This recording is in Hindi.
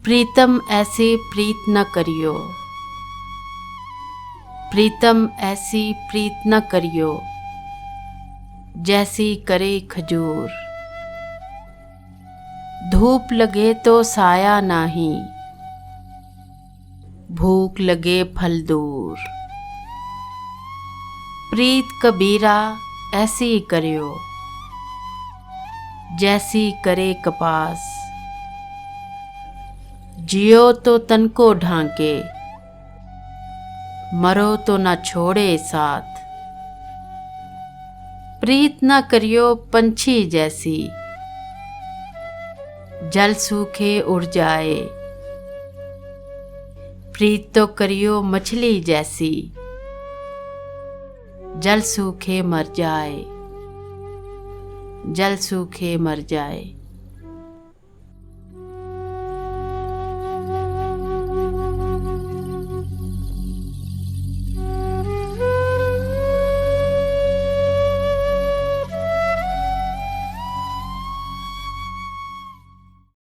प्रीतम ऐसी प्रीत न करियो, प्रीतम ऐसी प्रीत न करियो, जैसी करे खजूर। धूप लगे तो साया नाही, भूख लगे फल दूर। प्रीत कबीरा ऐसी करियो, जैसी करे कपास। जियो तो तन को ढांके, मरो तो न छोड़े साथ। प्रीत न करियो पंछी जैसी, जल सूखे उड़ जाए। प्रीत तो करियो मछली जैसी, जल सूखे मर जाए, जल सूखे मर जाए।